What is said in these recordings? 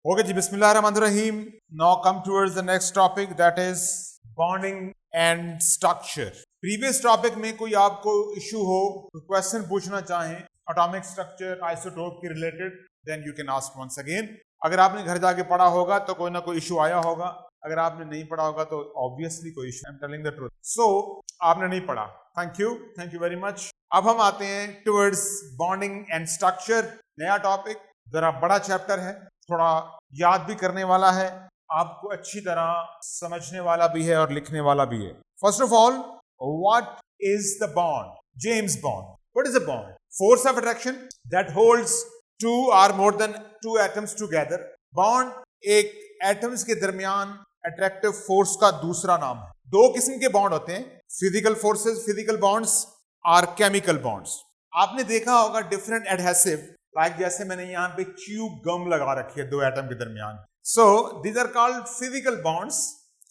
Okay ji, Bismillahirrahmanirrahim. Now come towards the next topic, that is bonding and structure. Previous topic में कोई आपको issue हो, कोई question पूछना चाहें atomic structure, isotope के related, then you can ask once again. अगर आपने घर जाके पढ़ा होगा तो कोई ना कोई issue आया होगा, अगर आपने नहीं पढ़ा होगा तो obviously कोई issue. I'm telling the truth. So आपने नहीं पढ़ा. Thank you very much. अब हम आते हैं towards bonding and structure. नया topic, जरा बड़ा chapter है, थोड़ा याद भी करने वाला है, आपको अच्छी तरह समझने वाला भी है और लिखने वाला भी है. First of all, what is the bond? James Bond. What is a bond? Force of attraction that holds two or more than two atoms together. Bond एक एटम्स के दरमियान अट्रैक्टिव फोर्स का दूसरा नाम है. दो किस्म के बॉन्ड होते हैं, फिजिकल फोर्सेस, फिजिकल बॉन्ड्स और केमिकल बॉन्ड्स. आपने देखा होगा डिफरेंट एडहेसिव, लाइक जैसे मैंने यहाँ पे च्यू गम लगा रखी है दो एटम के दरमियान. So these are called physical bonds.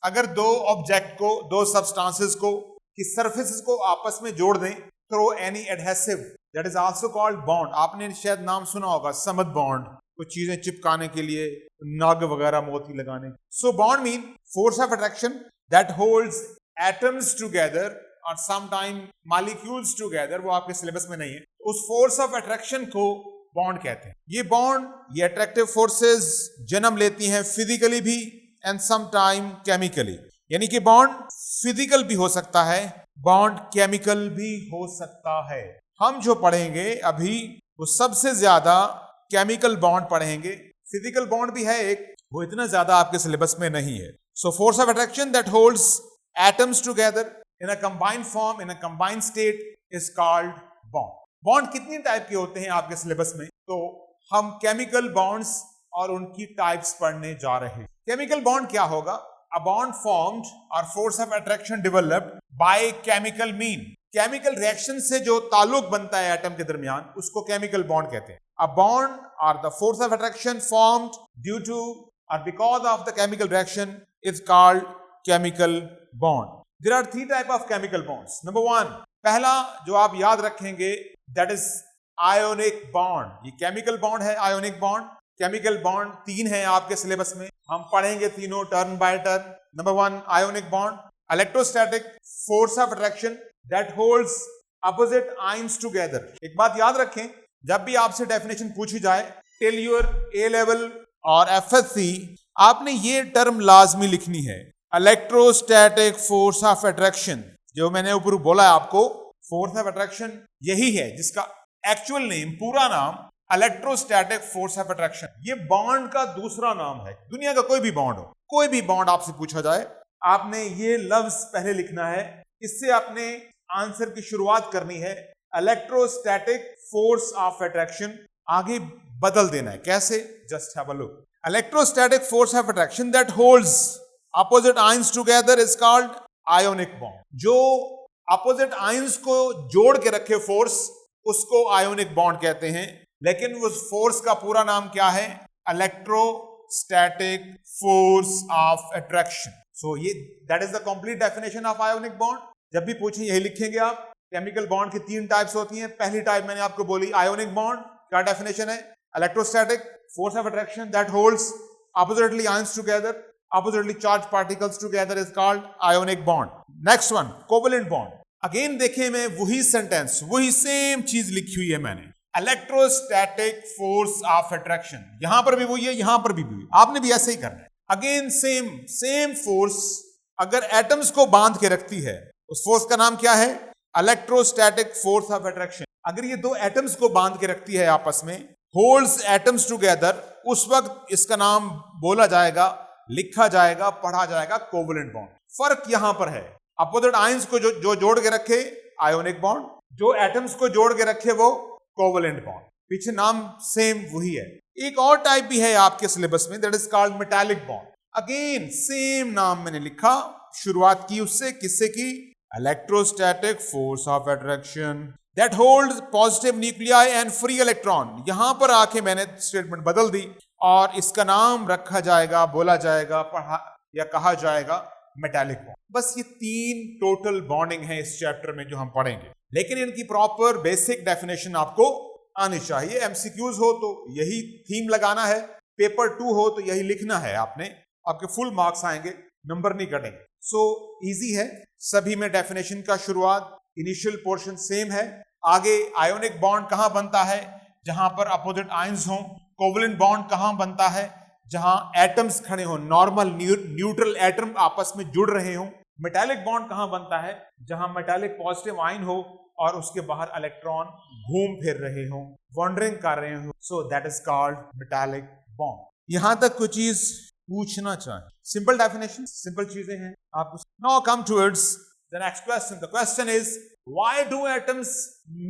अगर दो ऑब्जेक्ट को, दो सब्सटेंसेस को की सरफेसेस को आपस में जोड़ दें through any adhesive, that is also called bond. आपने शायद नाम सुना होगा समद बॉन्ड, कुछ चीजें चिपकाने के लिए, नग वगैरह मोती लगाने. So bond mean force of attraction that holds atoms together और समटाइम मॉलिक्यूल्स टुगेदर. वो आपके सिलेबस में नहीं है. उस फोर्स ऑफ अट्रैक्शन को बॉन्ड कहते हैं. ये बॉन्ड, ये अट्रैक्टिव फोर्सेस जन्म लेती हैं फिजिकली भी एंड सम टाइम केमिकली. यानी कि बॉन्ड फिजिकल भी हो सकता है, बॉन्ड केमिकल भी हो सकता है. हम जो पढ़ेंगे अभी वो सबसे ज्यादा केमिकल बॉन्ड पढ़ेंगे. फिजिकल बॉन्ड भी है एक, वो इतना ज्यादा आपके सिलेबस में नहीं है. So force of attraction that holds atoms together in a combined form, in a combined state is called bond. Bond कितनी टाइप के होते हैं आपके सिलेबस में? तो हम केमिकल बॉन्ड्स और उनकी टाइप्स पढ़ने जा रहे हैं. केमिकल बॉन्ड क्या होगा? अ बॉन्ड फॉर्म्ड और force of attraction developed by chemical mean. Chemical reaction से जो ताल्लुक बनता है एटम के दरमियान, उसको केमिकल बॉन्ड कहते हैं. A bond or the force of attraction formed due to or because of the chemical reaction is called chemical bond. There are three type of chemical bonds. Number one, पहला जो आप याद रखेंगे, that is ionic bond. ये chemical bond है, ionic bond. Chemical bond तीन है आपके सिलेबस में, हम पढ़ेंगे तीनों turn by turn. Number one, ionic bond. Electrostatic force of attraction that holds opposite ions together. एक बात याद रखें, जब भी आपसे डेफिनेशन पूछी जाए टिल योर ए लेवल और एफएससी, आपने ये टर्म लाजमी लिखनी है, इलेक्ट्रोस्टैटिक फोर्स ऑफ अट्रैक्शन. जो मैंने ऊपर बोला है आपको, फोर्स ऑफ अट्रैक्शन यही है जिसका एक्चुअल नेम, पूरा नाम इलेक्ट्रोस्टैटिक फोर्स ऑफ अट्रैक्शन. ये बॉन्ड का दूसरा नाम है. दुनिया का कोई भी बॉन्ड हो, कोई भी बॉन्ड आपसे पूछा जाए, आपने ये लफ्ज पहले लिखना है. इससे आपने आंसर की शुरुआत करनी है, इलेक्ट्रोस्टैटिक फोर्स ऑफ अट्रैक्शन. आगे बदल देना है. कैसे? Just have a look. Electrostatic force of attraction that holds opposite ions together is called ionic bond. जो अपोजिट आयंस को जोड़ के रखे फोर्स, उसको आयोनिक बॉन्ड कहते हैं. लेकिन उस फोर्स का पूरा नाम क्या है? Electrostatic force of attraction. So ये that is the complete definition of ionic bond. जब भी पूछें यही लिखेंगे आप. केमिकल बॉन्ड की तीन टाइप्स होती हैं. पहली टाइप मैंने आपको बोली आयोनिक बॉन्ड. क्या डेफिनेशन है? Electrostatic force of attraction that holds oppositely ions together, oppositely charged particles together is called ionic bond. Next one, covalent bond. Again देखें, मैं वही सेंटेंस, वही सेम चीज लिखी हुई है मैंने, इलेक्ट्रोस्टैटिक फोर्स ऑफ अट्रैक्शन. यहां पर भी वही है, यहां पर भी वही. आपने भी ऐसे ही करना है. अगेन सेम फोर्स अगर एटम्स को बांध के रखती है, उस फोर्स का नाम क्या है? Electrostatic force of attraction. अगर ये दो एटम्स को बांध के रखती है आपस में, होल्ड्स एटम्स टुगेदर, उस वक्त इसका नाम बोला जाएगा, लिखा जाएगा, पढ़ा जाएगा कोवलेंट बॉन्ड. फर्क यहां पर है, अपोजिट आयंस को जो जोड़ के रखे आयोनिक बॉन्ड, जो एटम्स को जोड़ के रखे वो कोवलेंट बॉन्ड. पीछे नाम सेम वही है. एक और टाइप भी है आपके सिलेबस में, that is called metallic bond. Again same नाम मैंने लिखा, शुरुआत की उससे, किससे की? Electrostatic force of attraction that holds positive nuclei and free electron. यहां पर आके मैंने स्टेटमेंट बदल दी और इसका नाम रखा जाएगा, बोला जाएगा, पढ़ा या कहा जाएगा मेटालिक बॉन्ड. बस ये तीन टोटल बॉन्डिंग है इस चैप्टर में जो हम पढ़ेंगे. लेकिन इनकी प्रॉपर बेसिक डेफिनेशन आपको आनी चाहिए. एमसीक्यूज हो तो यही थीम लगाना है, पेपर 2 हो तो यही लिखना है आपने, आपके फुल मार्क्स आएंगे, नंबर नहीं कटेंगे। सो इजी है, सभी में डेफिनेशन का शुरुआत इनिशियल पोर्शन सेम है। आगे आयोनिक बॉन्ड कहां बनता है, जहां पर अपोजिट आयंस हो। कोवलेंट बॉन्ड कहां बनता है, जहां एटम्स खड़े हो, नॉर्मल न्यूट्रल एटम आपस में जुड़ रहे हो। मेटालिक बॉन्ड कहां बनता है, जहां मेटालिक पॉजिटिव आयन हो और उसके बाहर इलेक्ट्रॉन घूम फिर रहे हो, वॉन्डरिंग कर रहे हो। So that is called metallic bond. यहां तक कोई चीज पूछना चाहे, सिंपल डेफिनेशन, सिंपल चीजें हैं आपको। Now come towards the next question. The question is why do atoms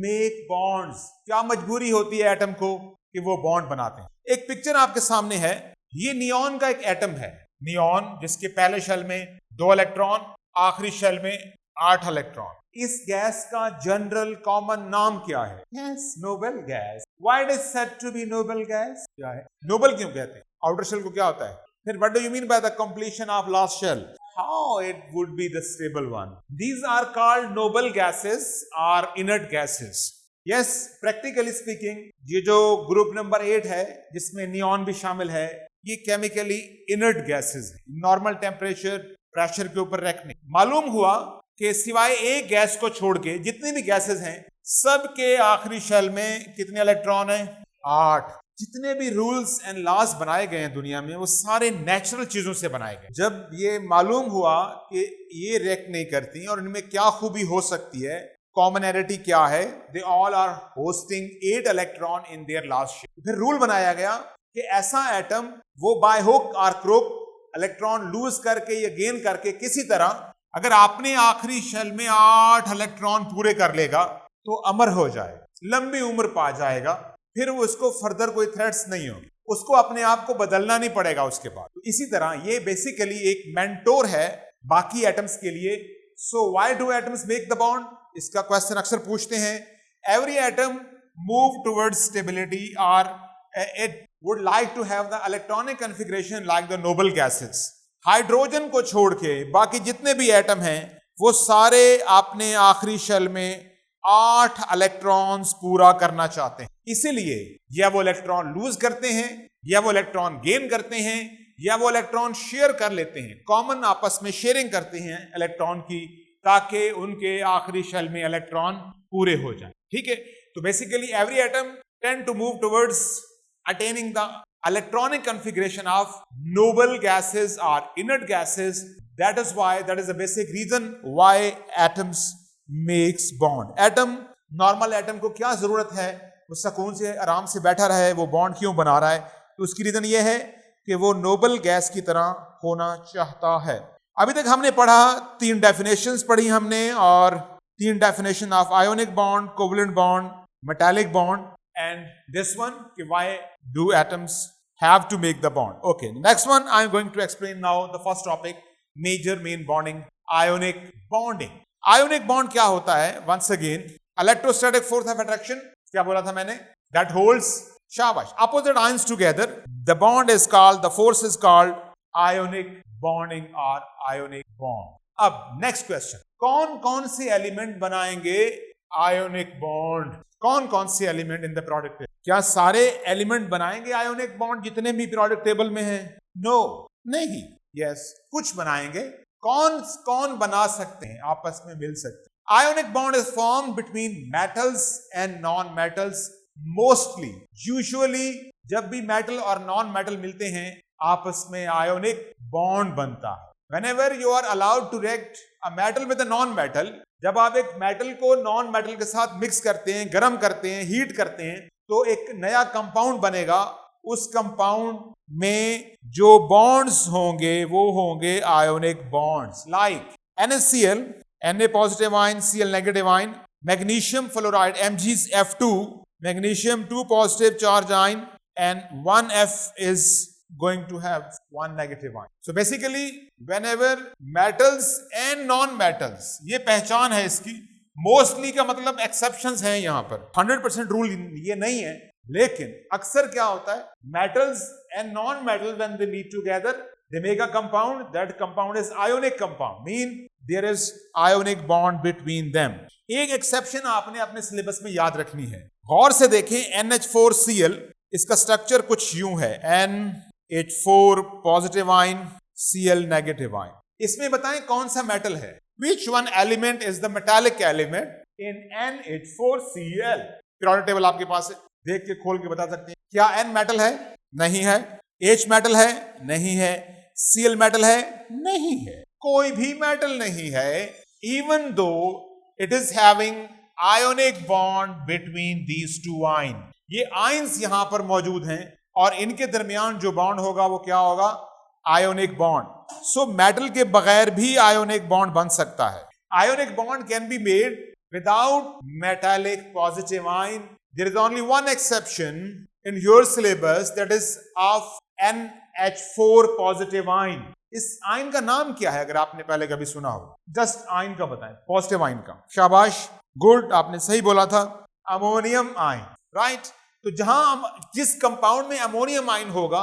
make bonds? क्या मजबूरी होती है एटम को कि वो बॉन्ड बनाते हैं? एक पिक्चर आपके सामने है, ये नियॉन का एक एटम है, नियॉन जिसके पहले शेल में 2 इलेक्ट्रॉन, आखिरी शेल में 8 इलेक्ट्रॉन। इस गैस का जनरल कॉमन नाम क्या है? Yes, noble gas. Why it is said to be noble gas? क्या है नोबल, क्यों कहते हैं? आउटर शेल को क्या होता है? फिर what do you mean by the completion of last shell? How it would be the stable one? These are called noble gases or inert gases. Yes, practically speaking, ये जो ग्रुप नंबर 8 है जिसमें neon भी शामिल है, ये chemically inert gases है, normal temperature pressure के ऊपर रखने। मालूम हुआ कि सिवाय एक गैस को छोड़ के जितने भी गैसेस हैं सबके आखिरी शेल में कितने इलेक्ट्रॉन हैं? 8। जितने भी रूल्स एंड लॉज बनाए गए हैं दुनिया में वो सारे नेचुरल चीजों से बनाए गए। जब ये मालूम हुआ कि ये रिएक्ट नहीं करती और इनमें क्या खूबी हो सकती है, कॉमनैलिटी क्या है, they all are hosting 8 electron in their last shell. फिर रूल बनाया गया कि ऐसा एटम वो बाय हुक और क्रुक इलेक्ट्रॉन लूज करके या गेन करके किसी तरह अगर आपने आखिरी शेल में 8 इलेक्ट्रॉन पूरे कर लेगा तो अमर हो जाए, लंबी उम्र पा जाएगा, फिर वो उसको फर्दर कोई थ्रेट्स नहीं होगी, उसको अपने आप को बदलना नहीं पड़ेगा उसके बाद। तो इसी तरह ये बेसिकली एक मेंटोर है बाकी एटम्स के लिए। So why do atoms make the bond? इसका क्वेश्चन अक्सर पूछते हैं। Every atom move towards stability और it would like to have the electronic configuration like the noble gases. Hydrogen को छोड़ के बाकी जितने भी एटम हैं वो सारे अपने आखिरी शेल में 8 इलेक्ट्रॉन्स पूरा करना चाहते हैं। इसीलिए या वो इलेक्ट्रॉन लूज करते हैं या वो इलेक्ट्रॉन गेन करते हैं या वो इलेक्ट्रॉन शेयर कर लेते हैं, कॉमन आपस में शेयरिंग करते हैं इलेक्ट्रॉन की, ताकि उनके आखिरी शेल में इलेक्ट्रॉन पूरे हो जाएं। ठीक है, तो basically every atom tend to move towards attaining the electronic configuration of noble gases or inert gases. That is the basic reason why atoms makes bond. Atom, normal atom को क्या जरूरत है, वो सुकून से आराम से बैठा रहे, वो बॉन्ड क्यों बना रहा है? तो उसकी रीजन ये है कि वो नोबल गैस की तरह होना चाहता है। अभी तक हमने पढ़ा 3 डेफिनेशंस पढ़ी हमने, और 3 definition of ionic bond, covalent bond, metallic bond, and this one, why do atoms have to make the bond? Okay, next one I am going to explain now the first topic, major main bonding, ionic bonding. Ionic bond क्या होता है? Once again, electrostatic force of attraction, क्या बोला था मैंने? That holds, शाबाश, opposite ions together. The bond is called, the force is called ionic bonding or ionic bond. अब next question, कौन कौन से एलिमेंट बनाएंगे आयोनिक बॉन्ड? कौन कौन से एलिमेंट इन द प्रोडक्ट? क्या सारे एलिमेंट बनाएंगे आयोनिक बॉन्ड जितने भी प्रोडक्ट टेबल में हैं? नो, नहीं। यस, कुछ बनाएंगे। कौन कौन बना सकते हैं, आपस में मिल सकते हैं? Ionic bond is form between metals and non metals. Mostly, usually जब भी मेटल और नॉन मेटल मिलते हैं आपस में आयोनिक बॉन्ड बनता है। Whenever you are allowed to react a metal with a non-metal, जब आप एक मेटल को नॉन मेटल के साथ मिक्स करते हैं, गर्म करते हैं, हीट करते हैं, तो एक नया कंपाउंड बनेगा। उस कंपाउंड में जो बॉन्ड्स होंगे वो होंगे ionic bonds, like NaCl, Na positive ion, Cl negative ion, magnesium fluoride MgF2, magnesium 2 positive charge ion, and 1F is going to have 1 negative ion. So basically whenever metals and non-metals, ये पहचान है इसकी। Mostly का मतलब exceptions हैं यहाँ पर, 100% rule ये नहीं है, लेकिन अक्सर क्या होता है, metals and non metal when they meet together they make a compound, that compound is ionic compound, mean there is ionic bond between them. एक एक्सेप्शन आपने अपने सिलेबस में याद रखनी है, गौर से देखें, NH4Cl इसका स्ट्रक्चर कुछ यूं है, NH4 positive ion, Cl negative ion. इसमें बताएं कौन सा मेटल है, which one element is the metallic element in NH4Cl। Periodic table आपके पास है, देख के खोल के बता सकते हैं। क्या N मेटल है? नहीं है। H मेटल है? नहीं है। Cl मेटल है? नहीं है। कोई भी मेटल नहीं है, even though it is having ionic bond between these two ions। ये आयंस यहां पर मौजूद हैं और इनके दरमियान जो बॉन्ड होगा वो क्या होगा? Ionic bond. सो मेटल के बगैर भी आयोनिक बॉन्ड बन सकता है। Ionic bond can be made without metallic positive ion. There is only one exception in your syllabus, that is of NH4 positive ion. इस आयन का नाम क्या है अगर आपने पहले कभी सुना हो? जस्ट आयन का बताएं, पॉजिटिव आयन का। शाबाश, गुड, आपने सही बोला था, अमोनियम आयन, राइट। तो जहां जिस कंपाउंड में अमोनियम आयन होगा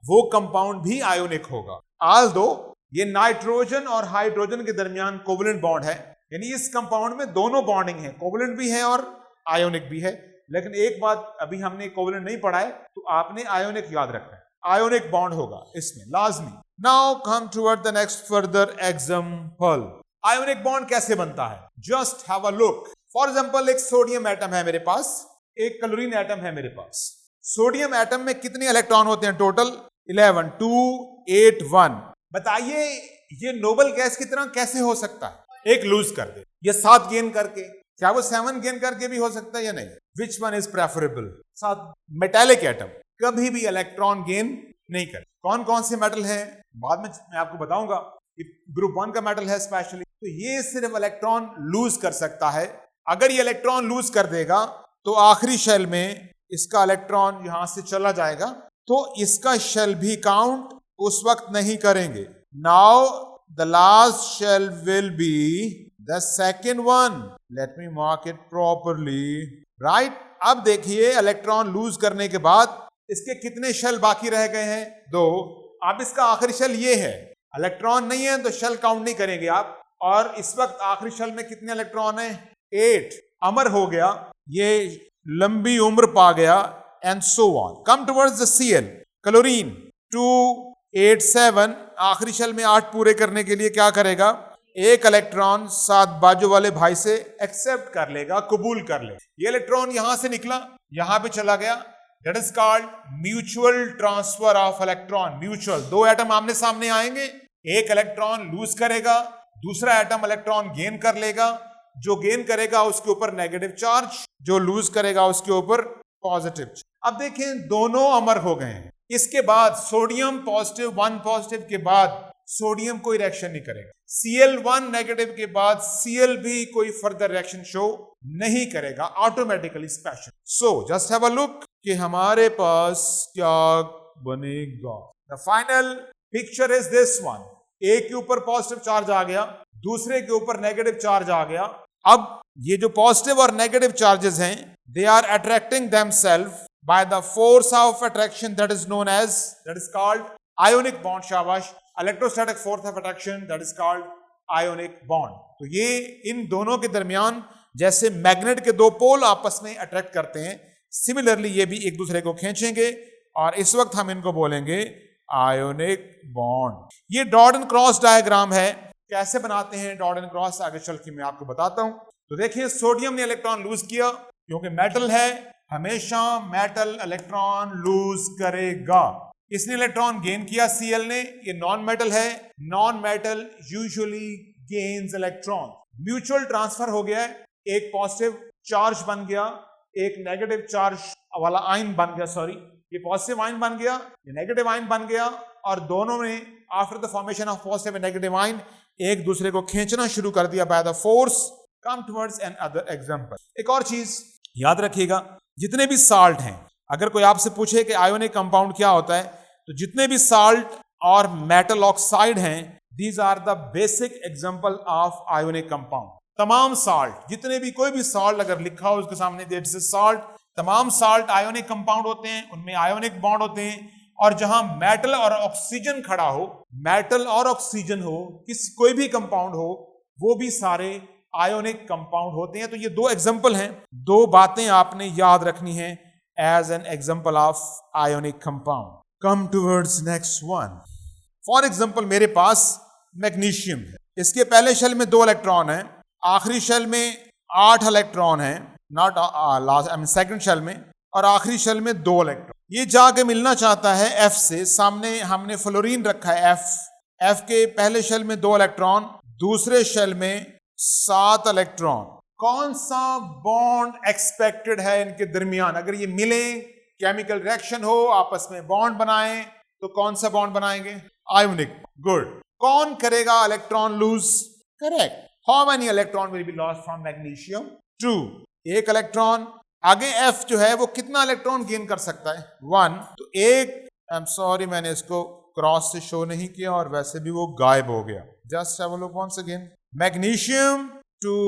वो कंपाउंड भी आयोनिक होगा। आल्दो ये नाइट्रोजन और हाइड्रोजन के दरमियान कोवलेंट बॉन्ड है, यानी इस कंपाउंड में दोनों बॉन्डिंग है, कोवलेंट भी है और आयोनिक भी है। लेकिन एक बात अभी हमने कोवलेंट नहीं पढ़ा है, तो आपने आयोनिक याद रखना है, आयोनिक बॉन्ड होगा इसमें लाजमी। Now come toward the next further example. Ionic bond कैसे बनता है? Just have a look. For example, एक सोडियम एटम है मेरे पास, एक क्लोरीन एटम है मेरे पास। सोडियम एटम में कितने इलेक्ट्रॉन होते हैं टोटल? 11, 2, 8, 1। बताइए ये नोबल गैस की तरह कैसे हो सकता है? एक लूज कर दे, ये 7 गेन करके, क्या वो 7 गेन करके भी हो सकता है या नहीं? Which one is preferable? 7 metallic atom कभी भी इलेक्ट्रॉन गेन नहीं करे। कौन कौन से मेटल हैं बाद में मैं आपको बताऊंगा, ग्रुप 1 का मेटल है स्पेशली। तो ये सिर्फ इलेक्ट्रॉन लूज कर सकता है। अगर ये इलेक्ट्रॉन लूज कर देगा तो आखिरी शेल में इसका इलेक्ट्रॉन यहां से चला जाएगा, तो इसका शेल भी काउंट उस वक्त नहीं करेंगे। Now the last shell will be the second one. Let me mark it properly, right. अब देखिए इलेक्ट्रॉन लूज करने के बाद इसके कितने शेल बाकी रह गए हैं? 2। अब इसका आखिरी शेल ये है, इलेक्ट्रॉन नहीं है तो शेल काउंट नहीं करेंगे आप। और इस वक्त आखिरी शेल में कितने इलेक्ट्रॉन है? 8। अमर हो गया, ये लंबी उम्र पा गया, and so on. Come towards the Cl, chlorine 2, 8, 7। आखिरी शेल में 8 पूरे करने के लिए क्या करेगा? एक इलेक्ट्रॉन 7 बाजू वाले भाई से एक्सेप्ट कर लेगा, कबूल कर लेगा। ये इलेक्ट्रॉन यहां से निकला, यहां पे चला गया, that is called mutual transfer of electron. Mutual, 2 atom आमने सामने आएंगे, एक इलेक्ट्रॉन लूज करेगा, दूसरा एटम इलेक्ट्रॉन गेन कर लेगा। जो गेन करेगा उसके ऊपर नेगेटिव चार्ज, जो लूज करेगा उसके ऊपर पॉजिटिव। अब देखें दोनों अमर हो गए हैं। इसके बाद सोडियम पॉजिटिव 1 पॉजिटिव के बाद सोडियम कोई रिएक्शन नहीं करेगा। Cl1 नेगेटिव के बाद Cl भी कोई फर्दर रिएक्शन शो नहीं करेगा automatically special. So just have a look कि हमारे पास क्या बनेगा। The final picture is this one. एक के ऊपर पॉजिटिव चार्ज आ गया, दूसरे के ऊपर नेगेटिव चार्ज आ गया। अब ये जो पॉजिटिव और नेगेटिव चार्जेस हैं, they are attracting themselves by the force of attraction that is known as, that is called ionic bond. शाबाश, electrostatic force of attraction that is called ionic bond. तो ये इन दोनों के दरमियान जैसे मैग्नेट के 2 पोल आपस में अट्रैक्ट करते हैं, सिमिलरली ये भी एक दूसरे को खींचेंगे और इस वक्त हम इनको बोलेंगे आयोनिक बॉन्ड। ये डॉट एंड क्रॉस डायग्राम है। कैसे बनाते हैं डॉट एंड क्रॉस, आगे चल के मैं आपको बताता हूं। तो देखिए सोडियम ने इलेक्ट्रॉन लूज किया, क्योंकि मेटल है, हमेशा मेटल इलेक्ट्रॉन लूज करेगा। इसने इलेक्ट्रॉन गेन किया Cl ने, ये नॉन मेटल है, non metal usually gains electron. Mutual transfer हो गया है, एक पॉजिटिव चार्ज बन गया, एक नेगेटिव चार्ज वाला आयन बन गया, सॉरी ये पॉजिटिव आयन बन गया, ये नेगेटिव आयन बन गया, और दोनों ने after the formation of positive and negative ion एक दूसरे को खींचना शुरू कर दिया bye the force. Come towards an other example. एक और चीज याद रखिएगा, जितने भी साल्ट हैं, अगर कोई आपसे पूछे कि आयोनिक कंपाउंड क्या होता है, तो जितने भी साल्ट और मेटल ऑक्साइड हैं, these are the basic example of ionic compound. तमाम साल्ट, जितने भी कोई भी साल्ट अगर लिखा हो उसके सामने दैट्स अ साल्ट, तमाम साल्ट आयोनिक कंपाउंड होते हैं, उनमें आयोनिक बॉन्ड होते हैं। और जहां मेटल और ऑक्सीजन खड़ा हो, मेटल और ऑक्सीजन हो, कोई भी कंपाउंड हो, वो भी सारे आयोनिक कंपाउंड होते हैं। तो ये 2 एग्जांपल हैं, 2 बातें आपने याद रखनी हैं as an example of ionic compound. Come towards next one. For example, मेरे पास मैग्नीशियम है, इसके पहले शेल में 2 इलेक्ट्रॉन हैं, आखिरी शेल में 8 इलेक्ट्रॉन हैं, not last, I mean second shell में, और आखिरी शेल में 2 इलेक्ट्रॉन। ये जाके मिलना चाहता है F से। सामने हमने फ्लोरीन रखा है F के पहले शेल में 2 इलेक्ट्रॉन, दूसरे शेल में 7 इलेक्ट्रॉन। कौन सा बॉन्ड एक्सपेक्टेड है इनके दरमियान? अगर ये मिले, केमिकल रिएक्शन हो, आपस में बॉन्ड बनाएं, तो कौन सा बॉन्ड बनाएंगे? आयोनिक। गुड। कौन करेगा electron lose? Correct. How many electron will be lost from magnesium? 2। 1 electron. आगे F जो है वो कितना इलेक्ट्रॉन गेन कर सकता है? 1। तो एक, आई एम सॉरी मैंने इसको क्रॉस से शो नहीं किया और वैसे भी वो गायब हो गया। Just have a look once again. Magnesium 2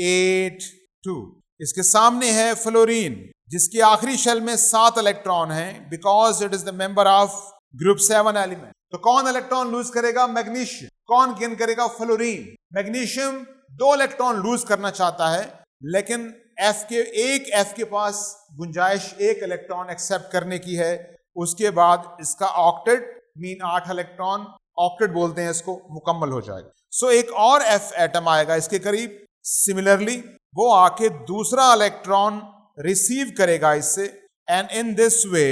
8 2। इसके सामने है फ्लोरीन, जिसकी आखिरी शेल में 7 इलेक्ट्रॉन हैं, because it is the member of group 7 element. तो कौन इलेक्ट्रॉन लूज करेगा? मैग्नीशियम। कौन गेन करेगा? फ्लोरीन। मैग्नीशियम 2 इलेक्ट्रॉन लूज करना चाहता है, लेकिन F के पास गुंजाइश 1 इलेक्ट्रॉन एक्सेप्ट करने की है। उसके बाद इसका ऑक्टेट मीन 8 इलेक्ट्रॉन, ऑक्टेट बोलते हैं इसको, मुकम्मल हो जाएगा। सो एक और F एटम आएगा इसके करीब, सिमिलरली वो आके दूसरा इलेक्ट्रॉन रिसीव करेगा इससे, एंड इन दिस वे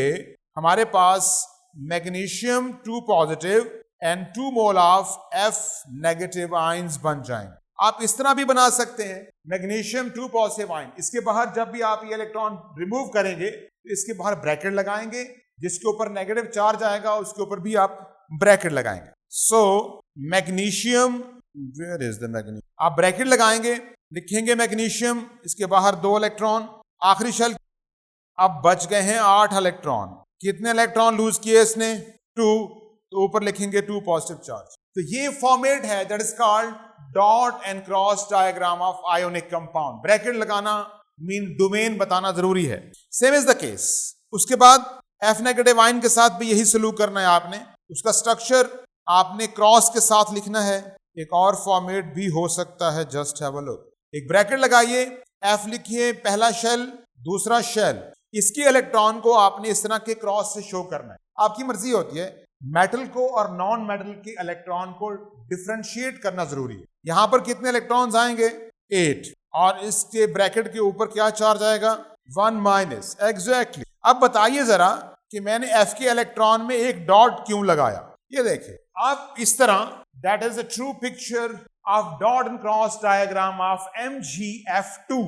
हमारे पास magnesium 2 positive and 2 mole of F negative ions बन जाएंगे। आप इस तरह भी बना सकते हैं, मैग्नीशियम 2 पॉजिटिव आयन, इसके बाहर जब भी आप ये इलेक्ट्रॉन रिमूव करेंगे तो इसके बाहर ब्रैकेट लगाएंगे, जिसके ऊपर नेगेटिव चार्ज आएगा उसके ऊपर भी आप ब्रैकेट लगाएंगे। So magnesium, where is the magnesium, आप ब्रैकेट लगाएंगे, लिखेंगे मैग्नीशियम, इसके बाहर 2 इलेक्ट्रॉन, आखिरी शेल। अब बच गए हैं 8 इलेक्ट्रॉन। कितने इलेक्ट्रॉन लूज किए इसने? 2। तो ऊपर लिखेंगे 2 पॉजिटिव चार्ज। तो ये फॉर्मेट है that is called dot and cross diagram of ionic compound. Bracket लगाना मीन डोमेन बताना जरूरी है। Same is the case. उसके बाद F नेगेटिव आयन के साथ भी यही सलूक करना है आपने। उसका स्ट्रक्चर आपने क्रॉस के साथ लिखना है। एक और फॉर्मेट भी हो सकता है, जस्ट हैव अ लुक। एक ब्रैकेट लगाइए, F लिखिए, पहला शेल, दूसरा शेल। इसके इलेक्ट्रॉन को आपने इस तरह के क्रॉस से शो करना है। आपकी मर्जी होती है, मेटल को और नॉन मेटल के इलेक्ट्रॉन को डिफरेंशिएट करना जरूरी है। यहां पर कितने इलेक्ट्रॉन्स आएंगे? 8। और इसके ब्रैकेट के ऊपर क्या चार्ज आएगा? 1 माइनस। एग्जैक्टली। अब बताइए जरा कि मैंने F के इलेक्ट्रॉन में एक डॉट क्यों लगाया? ये देखिए, आप इस तरह, that is a true picture of dot and cross diagram of MgF2।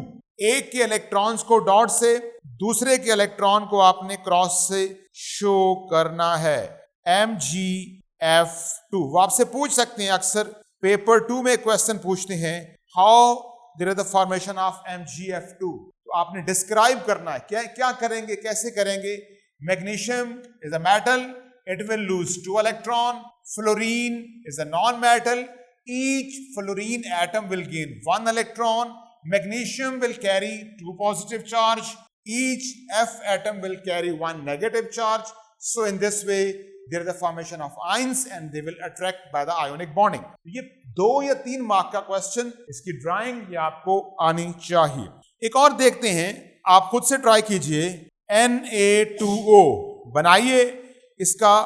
एक के इलेक्ट्रॉन्स को डॉट से, दूसरे के इलेक्ट्रॉन को आपने क्रॉस से शो करना है। MgF2। वो आपसे पूछ सकते हैं, अक्सर पेपर 2 में क्वेश्चन पूछते हैं, how there is the formation of MgF2। तो आपने डिस्क्राइब करना है, क्या करेंगे, कैसे करेंगे। Magnesium is a metal, it will lose 2 electron. Fluorine is a non-metal. Each fluorine atom will gain 1 electron. Magnesium will carry 2 positive charge. Each F atom will carry 1 negative charge. So in this way, there is a formation of ions and they will attract by the ionic bonding. ये 2 या 3 mark का question, इसकी drawing ये आपको आनी चाहिए। एक और देखते हैं, आप खुद से ट्राई कीजिए। Na2O बनाइए, इसका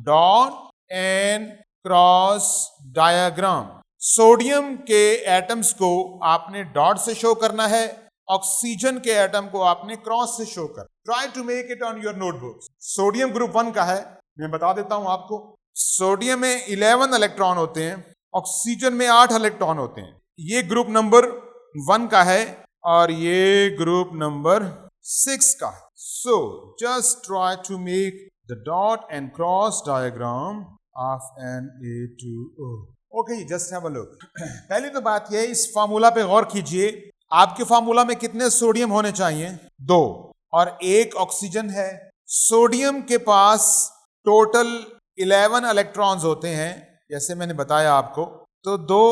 dot and cross diagram. Sodium के एटम्स को आपने डॉट से शो करना है, ऑक्सीजन के एटम को आपने क्रॉस से शो कर। Try to make it on your notebook. Sodium group 1 का है, मैं बता देता हूं आपको। सोडियम में 11 इलेक्ट्रॉन होते हैं, ऑक्सीजन में 8 इलेक्ट्रॉन होते हैं। ये ग्रुप नंबर 1 का है और ये ग्रुप नंबर 6 का है। So just try to make the dot and cross diagram of Na2O. Okay, just have a look. पहली तो बात यह है, इस फार्मूला पे गौर कीजिए। आपके फार्मूला में कितने सोडियम होने चाहिए? 2 और 1 ऑक्सीजन है। सोडियम के पास टोटल 11 इलेक्ट्रॉन्स होते हैं, जैसे मैंने बताया आपको। तो 2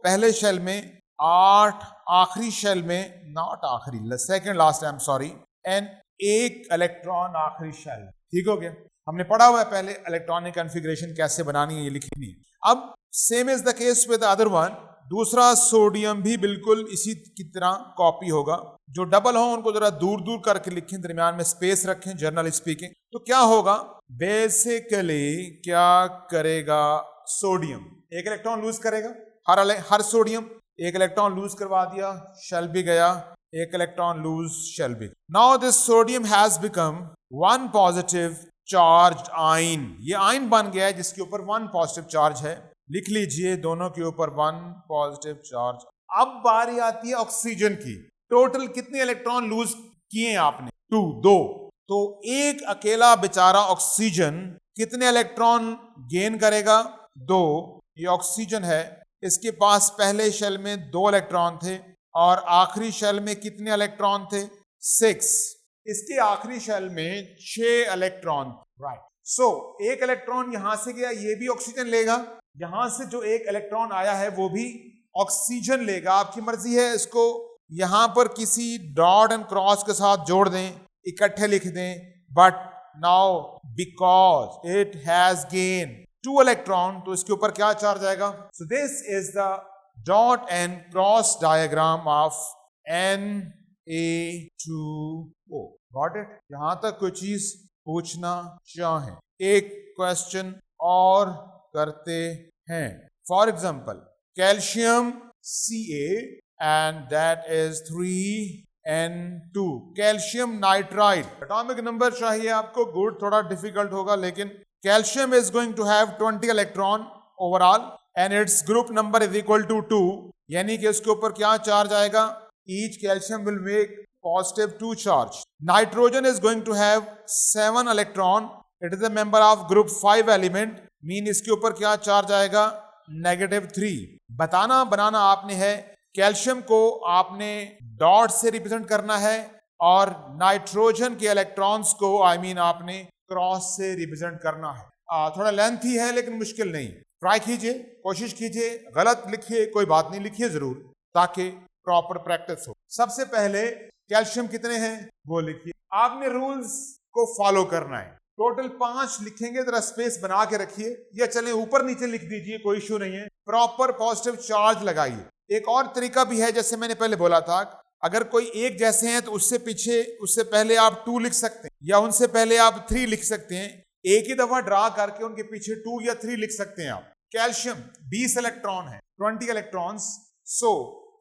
पहले शेल में, 8 आखिरी शेल में, नॉट आखिरी, second last, I am sorry, and 1 electron आखिरी शेल। ठीक हो गया। हमने पढ़ा हुआ है पहले इलेक्ट्रॉनिक कॉन्फ़िगरेशन कैसे बनानी है, ये लिखनी है। अब same is the case with other one. दूसरा सोडियम भी बिल्कुल इसी की तरह कॉपी होगा। जो डबल हो उनको जरा दूर दूर करके लिखें, दरमियान में स्पेस रखें, जर्नल स्पीकिंग। तो क्या होगा, बेसिकली क्या करेगा सोडियम, एक इलेक्ट्रॉन लूज करेगा, हर सोडियम एक इलेक्ट्रॉन लूज करवा दिया, शेल भी गया, एक इलेक्ट्रॉन लूज, शेल भी। Now this sodium has become one positive charge आइन, ये आइन बन गया है जिसके ऊपर वन पॉजिटिव चार्ज है। लिख लीजिए दोनों के ऊपर वन पॉजिटिव चार्ज। अब बारी आती है ऑक्सीजन की। टोटल कितने इलेक्ट्रॉन लूज किए आपने? 2, 2। तो एक अकेला बेचारा ऑक्सीजन कितने इलेक्ट्रॉन गेन करेगा? 2। ये ऑक्सीजन है, इसके पास पहले शेल में 2 इलेक्ट्रॉन थे और आखिरी शेल में कितने इलेक्ट्रॉन थे? 6। इसके आखिरी शेल में 6 इलेक्ट्रॉन, राइट। सो एक इलेक्ट्रॉन यहां से गया, ये भी ऑक्सीजन लेगा, यहां से जो एक इलेक्ट्रॉन आया है वो भी ऑक्सीजन लेगा। आपकी मर्जी है इसको यहां पर किसी डॉट एंड क्रॉस के साथ जोड़ दें, इकट्ठे लिख दें, but now because it has gain 2 electron, तो इसके ऊपर क्या चार्ज आएगा? So this is the dot and cross diagram of Na2O। Got it? यहां तक कोई चीज पूछना चाहें? एक क्वेश्चन और करते हैं। For example calcium Ca and that is 3N2, calcium nitride. Atomic number चाहिए आपको, गुड, थोड़ा डिफिकल्ट होगा, लेकिन calcium is going to have 20 electron overall and its group number is equal to 2, यानी कि उसके ऊपर क्या चार्ज आएगा? Each calcium will make positive 2 charge. Nitrogen is going to have 7 electron. It is a member of group 5 element. Mean इसके ऊपर क्या charge आएगा? -3। बताना बनाना आपने है, कैल्शियम को आपने डॉट से रिप्रेजेंट करना है और नाइट्रोजन के इलेक्ट्रॉन्स को आपने क्रॉस से रिप्रेजेंट करना है। थोड़ा लेंथी है लेकिन मुश्किल नहीं। ट्राई कीजिए, कोशिश कीजिए, गलत लिखिए कोई बात नहीं, लिखिए जरूर ताकि प्रॉपर प्रैक्टिस हो। सबसे पहले कैल्शियम कितने हैं वो लिखिए। आपने रूल्स को फॉलो करना है। टोटल 5 लिखेंगे, जरा स्पेस बना के रखिए, या चले ऊपर नीचे लिख दीजिए, कोई इशू नहीं है। प्रॉपर पॉजिटिव चार्ज लगाइए। एक और तरीका भी है, जैसे मैंने पहले बोला था, अगर कोई एक जैसे हैं तो उससे पहले आप 2 लिख सकते हैं, या उनसे पहले आप 3 लिख सकते हैं। एक ही दफा ड्रा करके उनके पीछे 2 या 3 लिख सकते हैं आप। कैल्शियम 20 इलेक्ट्रॉन है, 20 इलेक्ट्रॉन्स। सो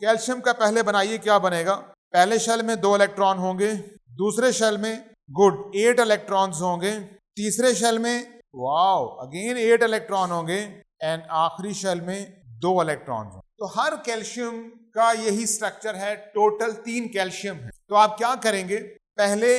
कैल्शियम का पहले बनाइए, क्या बनेगा? पहले शेल में 2 इलेक्ट्रॉन होंगे, दूसरे शेल में 8 इलेक्ट्रॉन्स होंगे, तीसरे शेल में अगेन 8 इलेक्ट्रॉन होंगे, एंड आखिरी शेल में 2 इलेक्ट्रॉन होंगे। तो हर कैल्शियम का यही स्ट्रक्चर है। टोटल 3 कैल्शियम है। तो आप क्या करेंगे? पहले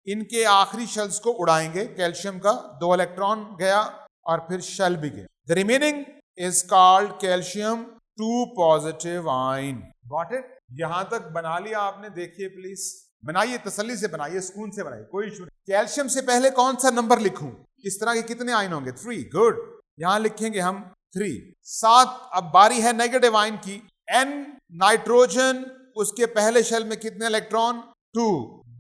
इनके आखिरी शेल्स को उड़ाएंगे। कैल्शियम का 2 इलेक्ट्रॉन गया और फिर शेल भी गया। The remaining is called calcium 2 positive ion. Got it? यहां तक बना लिया आपने? देखिए प्लीज बनाइए, तसल्ली से बनाइए, सुकून से बनाइए, कोई इशू नहीं। कैल्शियम से पहले कौन सा नंबर लिखूं? इस तरह के कितने आइन होंगे? 3। गुड, यहां लिखेंगे हम 3। 7। अब बारी है नेगेटिव आइन की। N नाइट्रोजन, उसके पहले शेल में कितने इलेक्ट्रॉन? 2।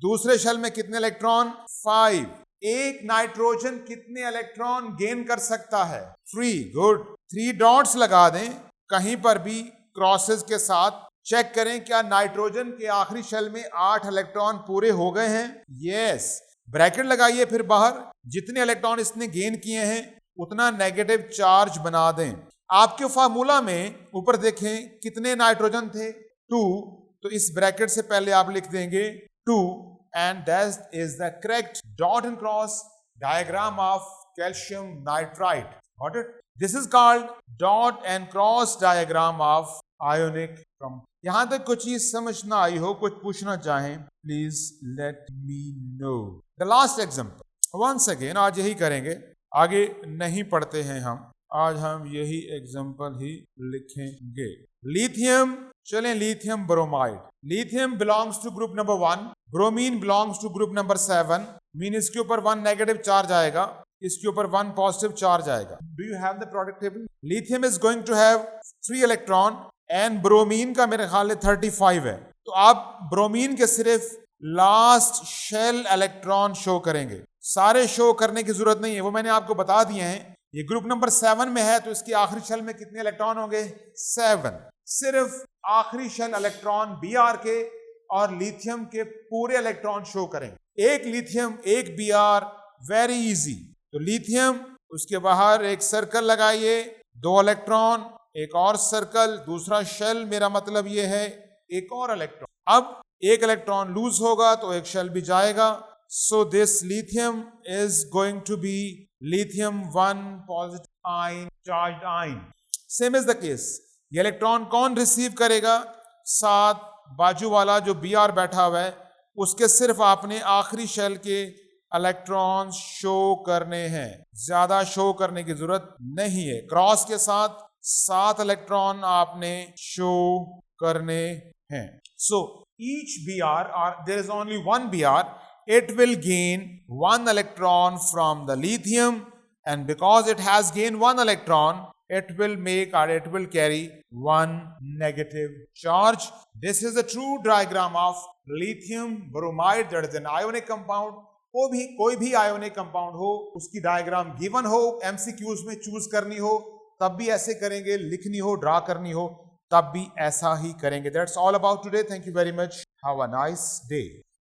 दूसरे शेल में कितने इलेक्ट्रॉन? 5। एक नाइट्रोजन कितने इलेक्ट्रॉन गेन कर सकता है? 3। गुड, 3 डॉट्स लगा दें कहीं पर भी क्रॉसेस के साथ। चेक करें क्या नाइट्रोजन के आखिरी शेल में 8 इलेक्ट्रॉन पूरे हो गए हैं? यस। ब्रैकेट लगाइए फिर बाहर, जितने इलेक्ट्रॉन इसने गेन किए हैं उतना नेगेटिव चार्ज बना दें। आपके फार्मूला में ऊपर देखें कितने नाइट्रोजन थे? 2। तो इस ब्रैकेट से पहले आप लिख देंगे 2, and that is the correct dot and cross diagram of calcium nitride. Got it? This is called dot and cross diagram of ionic compound. यहां तक कुछ चीज समझ ना आई हो, कुछ पूछना चाहें, please let me know. The last example once again, आज यही करेंगे, आगे नहीं पढ़ते हैं हम, आज हम यही एग्जांपल ही लिखेंगे। लिथियम, चलें lithium bromide. Lithium belongs to group number 1, bromine belongs to group number 7। Mean इसके ऊपर 1 नेगेटिव चार्ज आएगा, इसके ऊपर 1 पॉजिटिव चार्ज आएगा। Do you have the product table? Lithium is going to have 3 electron and bromine का मेरे ख्याल है 35 है। तो आप ब्रोमीन के सिर्फ लास्ट शेल इलेक्ट्रॉन शो करेंगे, सारे शो करने की जरूरत नहीं है, वो मैंने आपको बता दिए हैं। ये ग्रुप नंबर 7 में है तो इसकी आखिरी शेल में कितने इलेक्ट्रॉन होंगे? 7। सिर्फ आखिरी शेल इलेक्ट्रॉन Br के और लिथियम के पूरे इलेक्ट्रॉन शो करेंगे। एक लिथियम, एक Br, वेरी इजी। तो लिथियम, उसके बाहर एक सर्कल लगाइए, 2 इलेक्ट्रॉन, एक और सर्कल, दूसरा शेल, मेरा मतलब ये है एक और इलेक्ट्रॉन। अब एक इलेक्ट्रॉन लूज होगा तो एक शेल भी जाएगा। So this lithium is going to be lithium 1 positive ion charged ion. Same is the case. ये इलेक्ट्रॉन कौन रिसीव करेगा? साथ बाजू वाला जो Br बैठा हुआ है, उसके सिर्फ आपने आखिरी शेल के इलेक्ट्रॉन शो करने हैं, ज्यादा शो करने की जरूरत नहीं है। क्रॉस के साथ 7 इलेक्ट्रॉन आपने शो करने हैं। So each Br, or there is only one Br, it will gain 1 electron from the lithium, and because it has gained 1 electron, it will make, or it will carry 1 negative charge. This is a true diagram of lithium bromide, that is an ionic compound. कोई भी ionic compound हो, उसकी diagram given हो, MCQs में choose करनी हो तब भी ऐसे करेंगे, लिखनी हो, ड्रा करनी हो तब भी ऐसा ही करेंगे। That's all about today. Thank you very much. Have a nice day.